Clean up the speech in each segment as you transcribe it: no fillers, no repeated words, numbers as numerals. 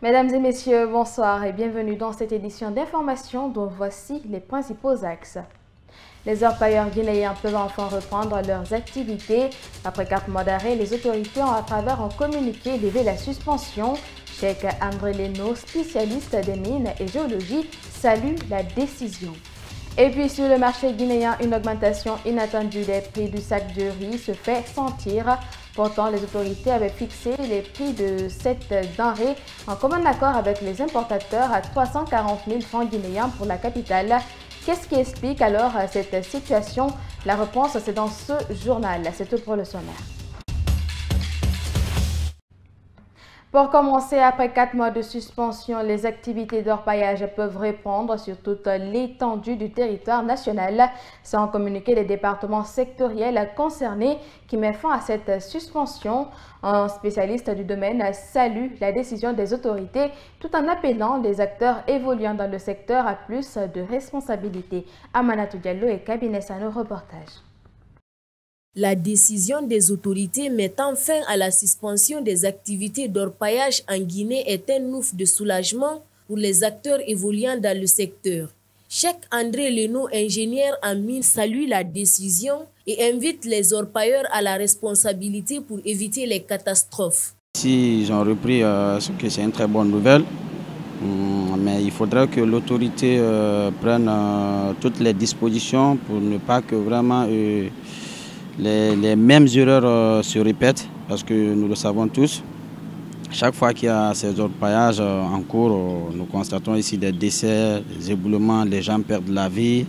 Mesdames et messieurs, bonsoir et bienvenue dans cette édition d'information dont voici les principaux axes. Les orpailleurs guinéens peuvent enfin reprendre leurs activités. Après 4 mois d'arrêt, les autorités ont à travers un communiqué levé la suspension. Cheikh André Leno, spécialiste des mines et géologie, salue la décision. Et puis sur le marché guinéen, une augmentation inattendue des prix du sac de riz se fait sentir. Pourtant, les autorités avaient fixé les prix de cette denrée en commun accord avec les importateurs à 340 000 francs guinéens pour la capitale. Qu'est-ce qui explique alors cette situation? La réponse, c'est dans ce journal. C'est tout pour le sommaire. Pour commencer, après 4 mois de suspension, les activités d'orpaillage peuvent reprendre sur toute l'étendue du territoire national. Sans communiquer les départements sectoriels concernés qui met fin à cette suspension. Un spécialiste du domaine salue la décision des autorités tout en appelant les acteurs évoluant dans le secteur à plus de responsabilités. Amanatou Diallo et Cabinet Sano reportage. La décision des autorités mettant fin à la suspension des activités d'orpaillage en Guinée est un ouf de soulagement pour les acteurs évoluant dans le secteur. Cheikh André Leno, ingénieur en mine, salue la décision et invite les orpailleurs à la responsabilité pour éviter les catastrophes. Si j'en repris, c'est une très bonne nouvelle, mais il faudrait que l'autorité prenne toutes les dispositions pour ne pas que vraiment les mêmes erreurs se répètent, parce que nous le savons tous. Chaque fois qu'il y a ces orpaillages en cours, nous constatons ici des décès, des éboulements, les gens perdent la vie.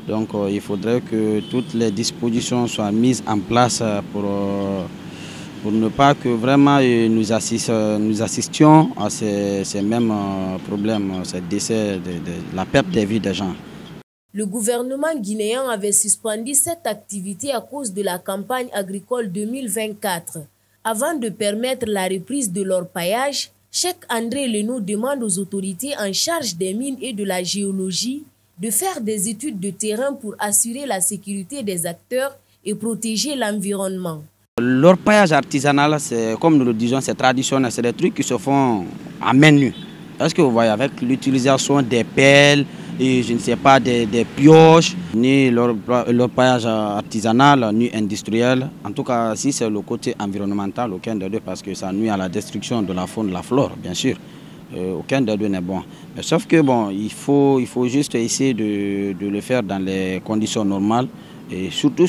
Donc il faudrait que toutes les dispositions soient mises en place pour ne pas que vraiment nous assistions à ces mêmes problèmes, ces décès, la perte des vies des gens. Le gouvernement guinéen avait suspendu cette activité à cause de la campagne agricole 2024. Avant de permettre la reprise de l'orpaillage, Cheikh André Leno demande aux autorités en charge des mines et de la géologie de faire des études de terrain pour assurer la sécurité des acteurs et protéger l'environnement. L'orpaillage artisanal, comme nous le disons, c'est traditionnel, c'est des trucs qui se font à main nue. Est-ce que vous voyez, avec l'utilisation des pelles, et je ne sais pas, des pioches, ni l'orpaillage artisanal, ni industriel. En tout cas, si c'est le côté environnemental, aucun des deux, parce que ça nuit à la destruction de la faune, de la flore, bien sûr. Aucun des deux n'est bon. Mais sauf que bon, il faut juste essayer de le faire dans les conditions normales et surtout,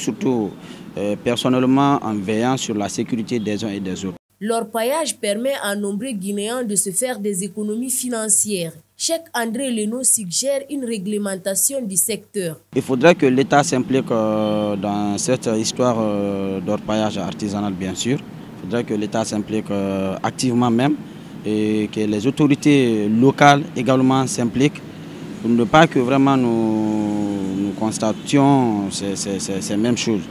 personnellement, en veillant sur la sécurité des uns et des autres. L'orpaillage permet à nombreux Guinéens de se faire des économies financières. Cheikh André Leno suggère une réglementation du secteur. Il faudrait que l'État s'implique dans cette histoire d'orpaillage artisanal, bien sûr. Il faudrait que l'État s'implique activement même et que les autorités locales également s'impliquent pour ne pas que vraiment nous constations ces mêmes choses.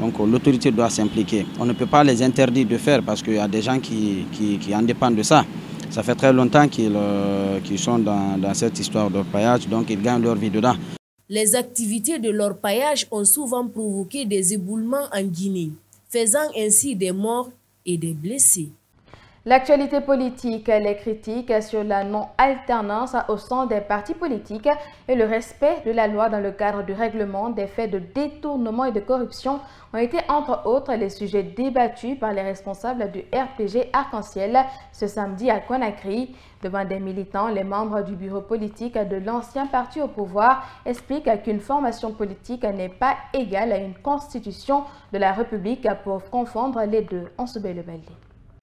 Donc l'autorité doit s'impliquer. On ne peut pas les interdire de faire parce qu'il y a des gens qui en dépendent de ça. Ça fait très longtemps qu'ils sont dans cette histoire d'orpaillage, donc ils gagnent leur vie dedans. Les activités de l'orpaillage ont souvent provoqué des éboulements en Guinée, faisant ainsi des morts et des blessés. L'actualité politique, les critiques sur la non-alternance au sein des partis politiques et le respect de la loi dans le cadre du règlement des faits de détournement et de corruption ont été entre autres les sujets débattus par les responsables du RPG Arc-en-Ciel ce samedi à Conakry. Devant des militants, les membres du bureau politique de l'ancien parti au pouvoir expliquent qu'une formation politique n'est pas égale à une constitution de la République pour confondre les deux. On se le balai.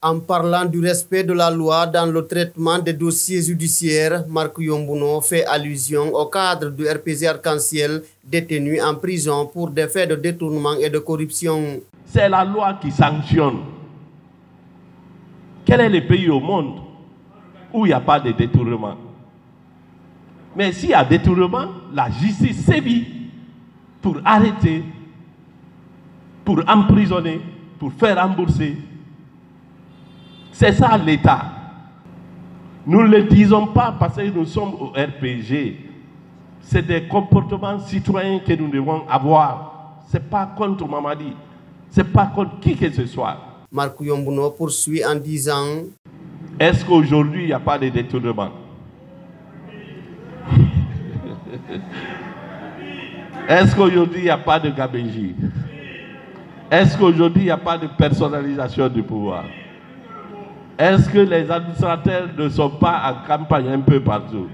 En parlant du respect de la loi dans le traitement des dossiers judiciaires, Marc Yombuno fait allusion au cadre du RPG Arc-en-Ciel détenu en prison pour des faits de détournement et de corruption. C'est la loi qui sanctionne. Quel est le pays au monde où il n'y a pas de détournement? Mais s'il y a détournement, la justice sévit pour arrêter, pour emprisonner, pour faire rembourser. C'est ça l'État. Nous ne le disons pas parce que nous sommes au RPG. C'est des comportements citoyens que nous devons avoir. Ce n'est pas contre Ce n'est pas contre qui que ce soit. Marc Yombuno poursuit en disant: Est-ce qu'aujourd'hui, il n'y a pas de détournement? Est-ce qu'aujourd'hui, il n'y a pas de gabégie? Est-ce qu'aujourd'hui, il n'y a pas de personnalisation du pouvoir? Est-ce que les administrateurs ne sont pas en campagne un peu partout?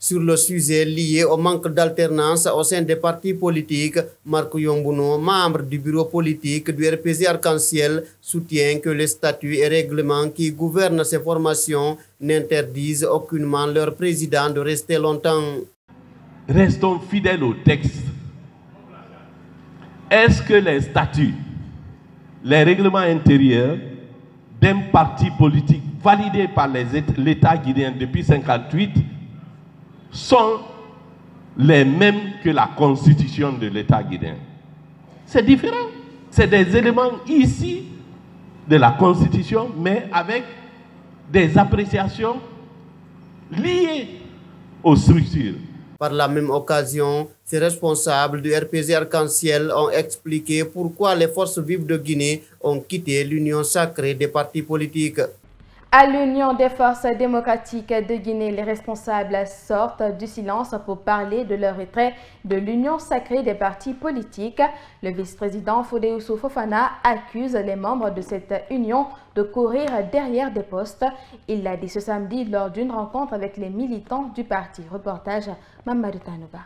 Sur le sujet lié au manque d'alternance au sein des partis politiques, Marc Yombuno, membre du bureau politique du RPZ Arc-en-Ciel, soutient que les statuts et règlements qui gouvernent ces formations n'interdisent aucunement leur président de rester longtemps. Restons fidèles au texte. Est-ce que les statuts, les règlements intérieurs d'un parti politique validé par l'État guinéen depuis 1958 sont les mêmes que la constitution de l'État guinéen? C'est différent. C'est des éléments ici de la constitution, mais avec des appréciations liées aux structures. Par la même occasion, ces responsables du RPZ Arc-en-Ciel ont expliqué pourquoi les forces vives de Guinée ont quitté l'union sacrée des partis politiques. À l'Union des forces démocratiques de Guinée, les responsables sortent du silence pour parler de leur retrait de l'union sacrée des partis politiques. Le vice-président Fodé Fofana accuse les membres de cette union de courir derrière des postes. Il l'a dit ce samedi lors d'une rencontre avec les militants du parti. Reportage Mamadou Tanouba.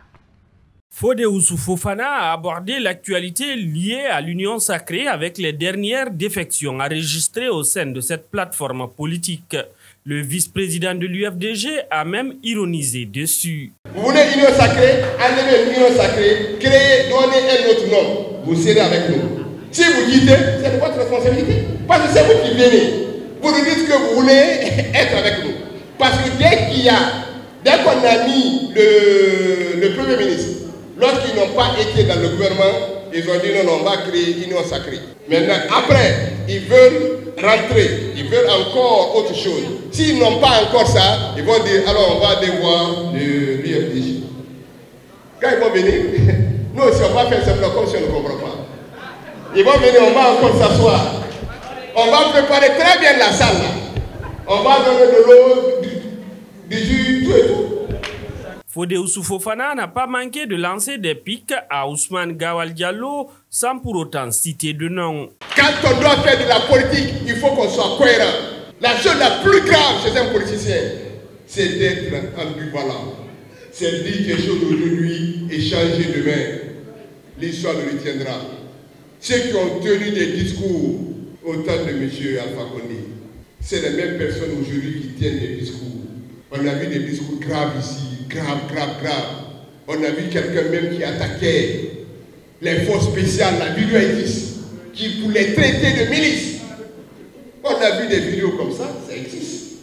Fodé Fofana a abordé l'actualité liée à l'union sacrée avec les dernières défections enregistrées au sein de cette plateforme politique. Le vice-président de l'UFDG a même ironisé dessus. Vous voulez l'union sacrée, enlevez l'union sacrée, créez, donnez un autre nom. Vous serez avec nous. Si vous quittez, c'est de votre responsabilité. Parce que c'est vous qui venez. Vous nous dites que vous voulez être avec nous. Parce que dès qu'on a mis le Premier ministre, lorsqu'ils n'ont pas été dans le gouvernement, ils ont dit non, on va créer une union sacrée. Maintenant, après, ils veulent rentrer, ils veulent encore autre chose. S'ils n'ont pas encore ça, ils vont dire alors on va devoir l'UFDG. Quand ils vont venir, nous aussi on va faire simplement comme si on ne comprend pas. Ils vont venir, on va encore s'asseoir. On va préparer très bien la salle. On va donner de l'eau, du jus, tout et tout. Fodé Fofana n'a pas manqué de lancer des pics à Ousmane Gawal Diallo sans pour autant citer de nom. Quand on doit faire de la politique, il faut qu'on soit cohérent. La chose la plus grave chez un politicien, c'est d'être ambivalent. C'est dire quelque chose aujourd'hui et changer demain. L'histoire le retiendra. Ceux qui ont tenu des discours au temps de M. Alpha Condé, c'est les mêmes personnes aujourd'hui qui tiennent des discours. On a vu des discours graves ici. Grave. On a vu quelqu'un même qui attaquait les forces spéciales, la vidéo existe, qui voulait traiter de milice. On a vu des vidéos comme ça existe.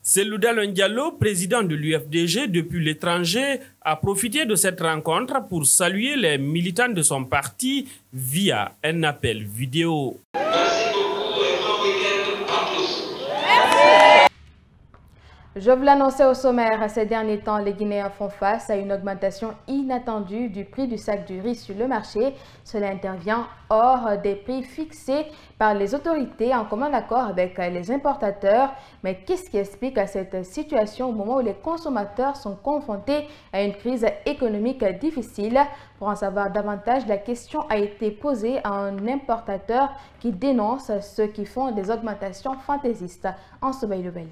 Selouda Diallo, président de l'UFDG depuis l'étranger, a profité de cette rencontre pour saluer les militants de son parti via un appel vidéo. Je vous l'annonçais au sommaire, ces derniers temps, les Guinéens font face à une augmentation inattendue du prix du sac du riz sur le marché. Cela intervient hors des prix fixés par les autorités en commun accord avec les importateurs. Mais qu'est-ce qui explique cette situation au moment où les consommateurs sont confrontés à une crise économique difficile? Pour en savoir davantage, la question a été posée à un importateur qui dénonce ceux qui font des augmentations fantaisistes. En Sobaï-le-Baldé.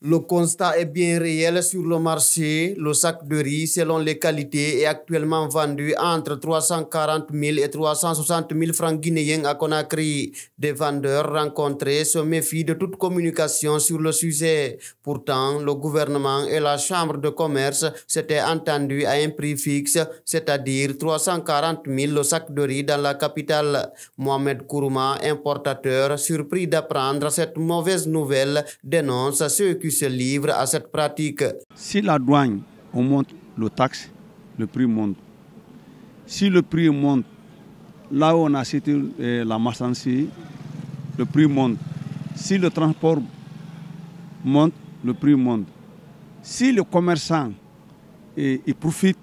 Le constat est bien réel sur le marché. Le sac de riz, selon les qualités, est actuellement vendu entre 340 000 et 360 000 francs guinéens à Conakry. Des vendeurs rencontrés se méfient de toute communication sur le sujet. Pourtant, le gouvernement et la chambre de commerce s'étaient entendus à un prix fixe, c'est-à-dire 340 000 le sac de riz dans la capitale. Mohamed Kourouma, importateur, surpris d'apprendre cette mauvaise nouvelle, dénonce ceux qui se livrent à cette pratique. Si la douane on monte le taxe, le prix monte. Si le prix monte, là où on a acheté la marchandise, le prix monte. Si le transport monte, le prix monte. Si le commerçant il profite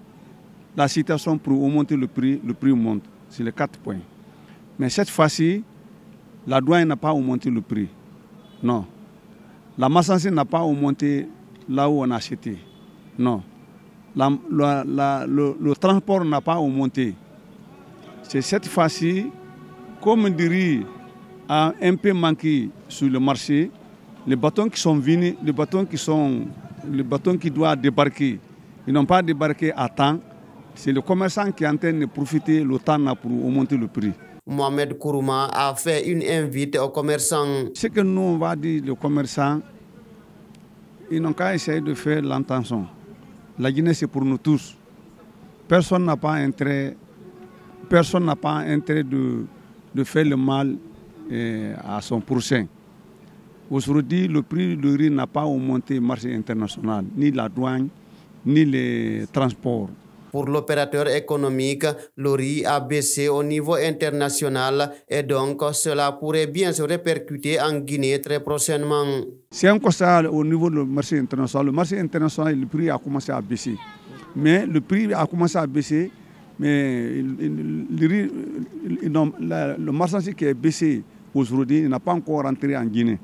de la situation pour augmenter le prix monte. C'est les 4 points. Mais cette fois-ci, la douane n'a pas augmenté le prix. Non. La marchandise n'a pas augmenté là où on a acheté. Non. Le transport n'a pas augmenté. C'est cette fois-ci, comme le riz a un peu manqué sur le marché, les bâtons qui sont venus, les bâtons qui doivent débarquer, ils n'ont pas débarqué à temps. C'est le commerçant qui est en train de profiter le temps pour augmenter le prix. Mohamed Kourouma a fait une invite aux commerçants. Ce que nous, on va dire, les commerçants, ils n'ont qu'à essayer de faire l'intention. La Guinée, c'est pour nous tous. Personne n'a pas intérêt de faire le mal à son prochain. Aujourd'hui, le prix du riz n'a pas augmenté au marché international, ni la douane, ni les transports. Pour l'opérateur économique, le riz a baissé au niveau international et donc cela pourrait bien se répercuter en Guinée très prochainement. C'est un constat au niveau du marché international. Le marché international, le prix a commencé à baisser. Mais le prix a commencé à baisser, mais le marchandise qui est baissé aujourd'hui n'a pas encore rentré en Guinée.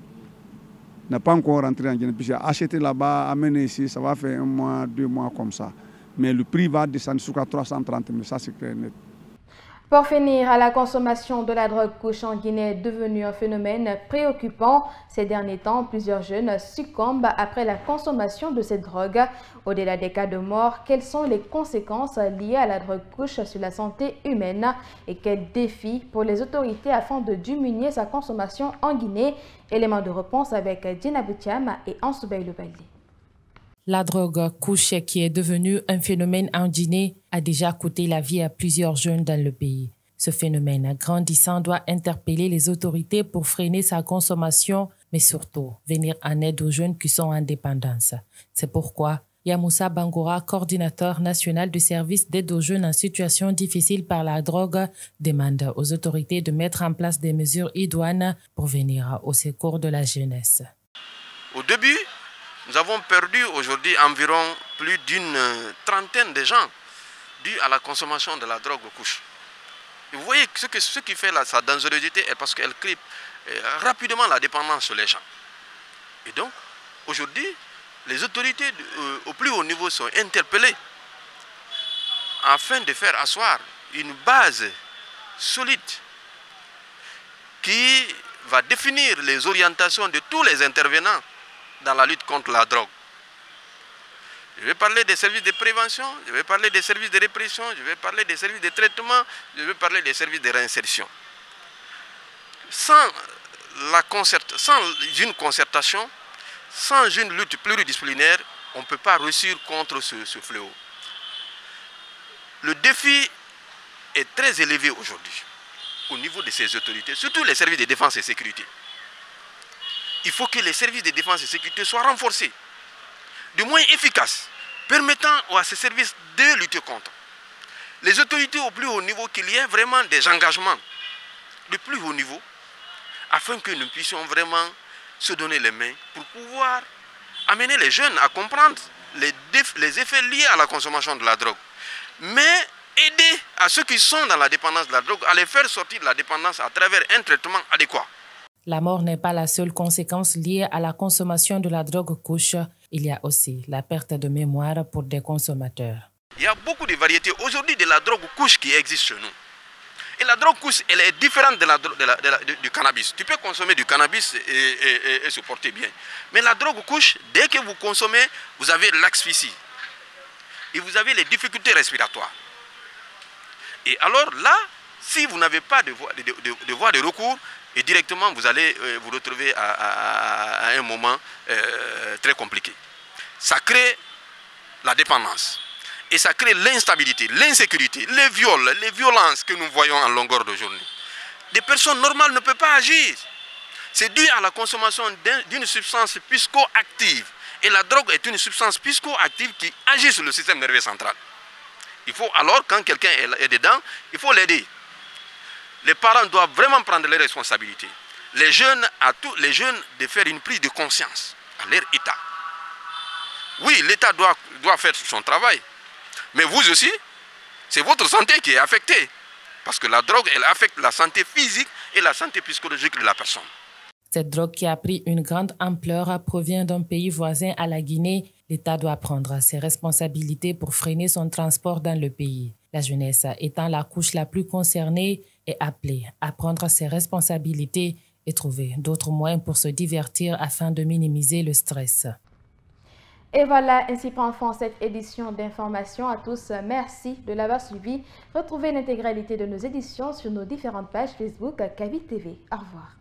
Puis acheter là-bas, amener ici, ça va faire 1 mois, 2 mois comme ça. Mais le prix va descendre jusqu'à 330 000, ça c'est clair net. Pour finir, la consommation de la drogue couche en Guinée est devenue un phénomène préoccupant. Ces derniers temps, plusieurs jeunes succombent après la consommation de cette drogue. Au-delà des cas de mort, quelles sont les conséquences liées à la drogue couche sur la santé humaine et quels défis pour les autorités afin de diminuer sa consommation en Guinée? Élément de réponse avec Dina Boutiam et Ansoubey Lubali. La drogue couche, qui est devenue un phénomène en Guinée, a déjà coûté la vie à plusieurs jeunes dans le pays. Ce phénomène grandissant doit interpeller les autorités pour freiner sa consommation, mais surtout venir en aide aux jeunes qui sont en dépendance. C'est pourquoi Yamoussa Bangoura, coordinateur national du service d'aide aux jeunes en situation difficile par la drogue, demande aux autorités de mettre en place des mesures idoines pour venir au secours de la jeunesse. Au début, nous avons perdu aujourd'hui environ plus d'une trentaine de gens dus à la consommation de la drogue couche. Et vous voyez ce qui fait sa dangerosité est parce qu'elle crée rapidement la dépendance sur les gens. Et donc, aujourd'hui, les autorités au plus haut niveau sont interpellées afin de faire asseoir une base solide qui va définir les orientations de tous les intervenants dans la lutte contre la drogue. Je vais parler des services de prévention, je vais parler des services de répression, je vais parler des services de traitement, je vais parler des services de réinsertion. Sans une concertation, sans une lutte pluridisciplinaire, on ne peut pas réussir contre ce fléau. Le défi est très élevé aujourd'hui au niveau de ces autorités, surtout les services de défense et sécurité. Il faut que les services de défense et sécurité soient renforcés, de moins efficaces, permettant à ces services de lutter contre. Les autorités au plus haut niveau, qu'il y ait vraiment des engagements de plus haut niveau, afin que nous puissions vraiment se donner les mains pour pouvoir amener les jeunes à comprendre les effets liés à la consommation de la drogue. Mais aider à ceux qui sont dans la dépendance de la drogue à les faire sortir de la dépendance à travers un traitement adéquat. La mort n'est pas la seule conséquence liée à la consommation de la drogue couche. Il y a aussi la perte de mémoire pour des consommateurs. Il y a beaucoup de variétés aujourd'hui de la drogue couche qui existe chez nous. Et la drogue couche, elle est différente du cannabis. Tu peux consommer du cannabis et se porter bien. Mais la drogue couche, dès que vous consommez, vous avez l'asphyxie. Et vous avez les difficultés respiratoires. Et alors là, si vous n'avez pas de voie de recours, et directement vous allez vous retrouver à un moment très compliqué. Ça crée la dépendance. Et ça crée l'instabilité, l'insécurité, les viols, les violences que nous voyons en longueur de journée. Des personnes normales ne peuvent pas agir. C'est dû à la consommation d'une substance psychoactive. Et la drogue est une substance psychoactive qui agit sur le système nerveux central. Il faut alors, quand quelqu'un est dedans, il faut l'aider. Les parents doivent vraiment prendre les responsabilités. Les jeunes, de faire une prise de conscience à leur état. Oui, l'État doit faire son travail. Mais vous aussi, c'est votre santé qui est affectée. Parce que la drogue, elle affecte la santé physique et la santé psychologique de la personne. Cette drogue qui a pris une grande ampleur provient d'un pays voisin à la Guinée. L'État doit prendre ses responsabilités pour freiner son transport dans le pays. La jeunesse, étant la couche la plus concernée, est appelée à prendre ses responsabilités et trouver d'autres moyens pour se divertir afin de minimiser le stress. Et voilà, ainsi prend fin cette édition d'information. À tous, merci de l'avoir suivi. Retrouvez l'intégralité de nos éditions sur nos différentes pages Facebook Kavi TV. Au revoir.